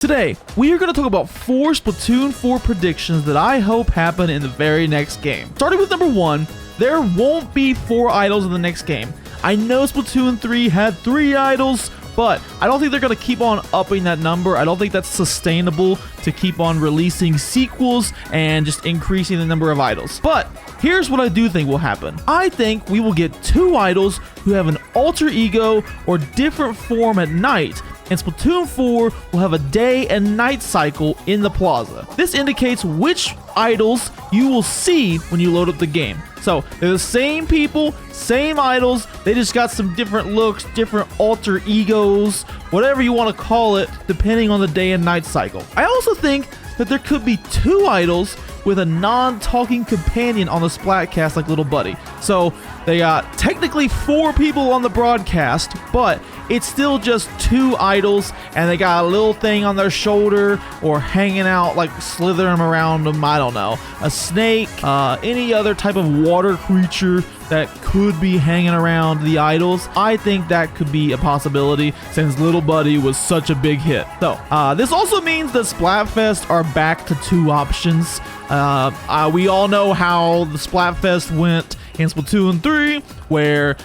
Today, we are going to talk about 4 Splatoon 4 predictions that I hope happen in the very next game. Starting with number 1, there won't be 4 idols in the next game. I know Splatoon 3 had 3 idols, but I don't think they're going to keep on upping that number. I don't think that's sustainable to keep on releasing sequels and just increasing the number of idols. But here's what I do think will happen. I think we will get 2 idols who have an alter ego or different form at night, and Splatoon 4 will have a day and night cycle in the plaza. This indicates which idols you will see when you load up the game. So they're the same people, same idols, they just got some different looks, different alter egos, whatever you want to call it, depending on the day and night cycle. I also think that there could be 2 idols with a non-talking companion on the Splatcast like Little Buddy. So they got technically 4 people on the broadcast, but it's still just 2 idols, and they got a little thing on their shoulder or hanging out, like slithering around them, I don't know. A snake, any other type of water creature that could be hanging around the idols. I think that could be a possibility since Little Buddy was such a big hit. So, this also means that Splatfest are back to 2 options. We all know how the Splatfest went in Splatoon 3, where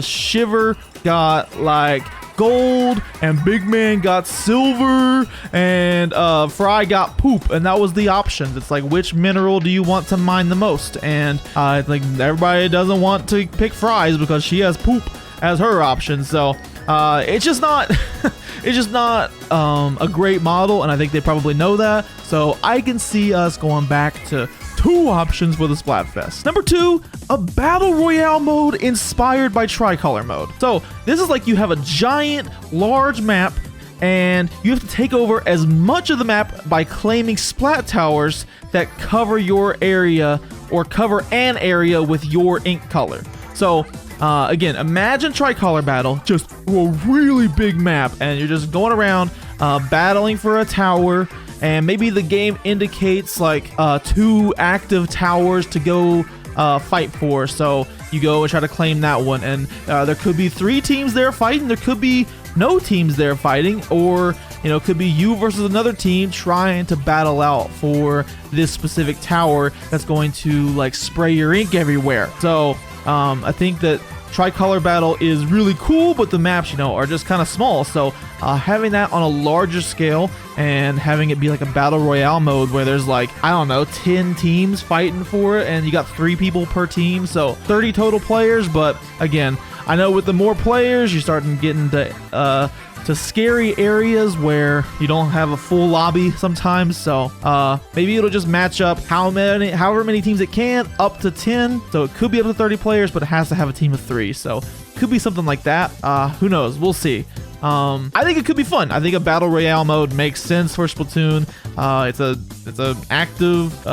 Shiver got like gold and Big Man got silver and Fry got poop, and that was the options. It's like, which mineral do you want to mine the most? And like everybody doesn't want to pick Fry's because she has poop as her option. So it's just not it's just not a great model, and I think they probably know that. So I can see us going back to 2 options for the Splatfest. Number 2, a battle royale mode inspired by tricolor mode. So this is like you have a giant, large map, and you have to take over as much of the map by claiming splat towers that cover your area or cover an area with your ink color. So again, imagine tricolor battle, just a really big map, and you're just going around battling for a tower, and maybe the game indicates like 2 active towers to go fight for. So you go and try to claim that one, and there could be 3 teams there fighting, there could be no teams there fighting, or it could be you versus another team trying to battle out for this specific tower that's going to like spray your ink everywhere. So I think that tricolor battle is really cool, but the maps, are just kind of small. So having that on a larger scale and having it be like a battle royale mode where there's like, I don't know, 10 teams fighting for it, and you got 3 people per team, so 30 total players. But again, I know with the more players, you're starting to get into scary areas where you don't have a full lobby sometimes. So maybe it'll just match up however many teams it can, up to 10. So it could be up to 30 players, but it has to have a team of 3. So could be something like that. Who knows? We'll see. I think it could be fun. I think a battle royale mode makes sense for Splatoon. It's a active,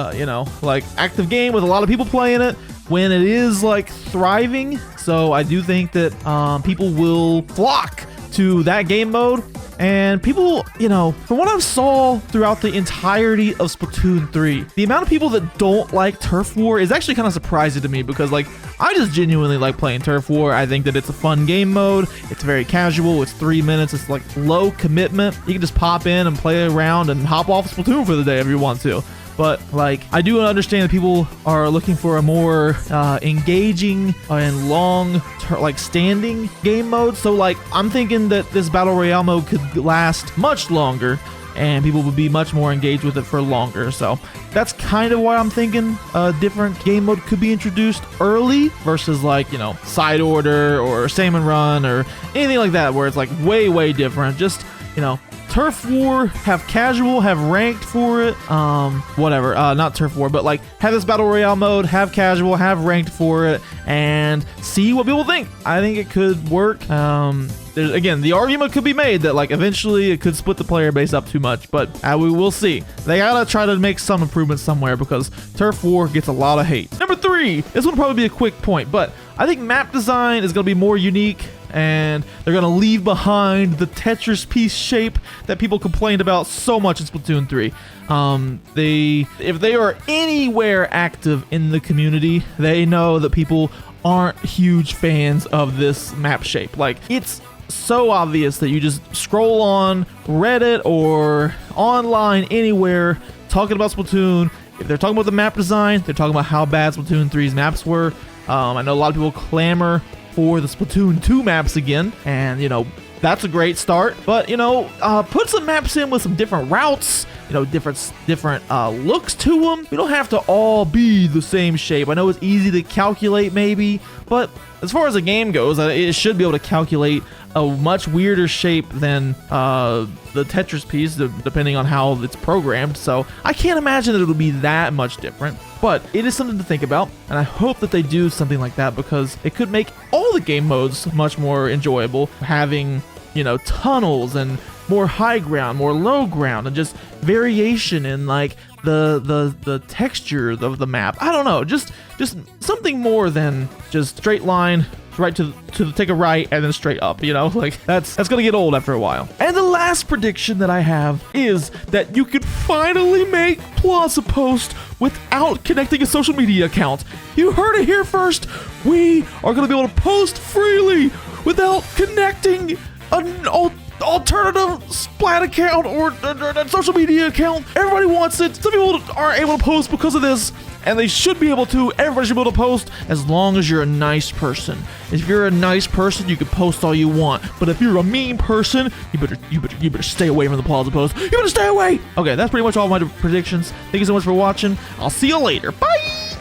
active game with a lot of people playing it when it is like thriving. So I do think that people will flock to that game mode, and people, from what I saw throughout the entirety of Splatoon 3, the amount of people that don't like Turf War is actually kind of surprising to me, because like I just genuinely like playing Turf War. I think that it's a fun game mode. It's very casual. It's 3 minutes. It's like low commitment. You can just pop in and play around and hop off Splatoon for the day if you want to. But like, I do understand that people are looking for a more engaging and long standing game mode. So like, I'm thinking that this battle royale mode could last much longer, and people would be much more engaged with it for longer. So that's kind of why I'm thinking a different game mode could be introduced early versus like, side order or salmon run or anything like that, where it's like way different. Just, Turf War, have casual, have ranked for it, whatever, not Turf War, but like have this battle royale mode, have casual, have ranked for it, and see what people think. I think it could work. Again, the argument could be made that like eventually it could split the player base up too much, but we will see. They gotta try to make some improvements somewhere, because Turf War gets a lot of hate. Number 3, this will probably be a quick point, but I think map design is gonna be more unique, and they're gonna leave behind the Tetris piece shape that people complained about so much in Splatoon 3. If they are anywhere active in the community, they know that people aren't huge fans of this map shape. Like, it's so obvious that you just scroll on Reddit or online anywhere talking about Splatoon. If they're talking about the map design, they're talking about how bad Splatoon 3's maps were. I know a lot of people clamor for the Splatoon 2 maps again, and you know, that's a great start. But you know, put some maps in with some different routes, you know, different looks to them. We don't have to all be the same shape. I know it's easy to calculate maybe, but as far as the game goes, it should be able to calculate a much weirder shape than the Tetris piece, depending on how it's programmed. So I can't imagine that it'll be that much different, but it is something to think about, and I hope that they do something like that because it could make all the game modes much more enjoyable, having, you know, tunnels and more high ground, more low ground, and just variation in like the texture of the map. I don't know, just something more than just straight line right to take a right and then straight up, you know, like that's gonna get old after a while. And the last prediction that I have is that you could finally make Plaza Post without connecting a social media account. You heard it here first. We are gonna be able to post freely without connecting an alternative Splat account or a social media account. Everybody wants it. Some people aren't able to post because of this, and they should be able to. Everybody should be able to post as long as you're a nice person. If you're a nice person, you can post all you want. But if you're a mean person, you better stay away from the Plaza Post. You better stay away. Okay, that's pretty much all my predictions. Thank you so much for watching. I'll see you later. Bye.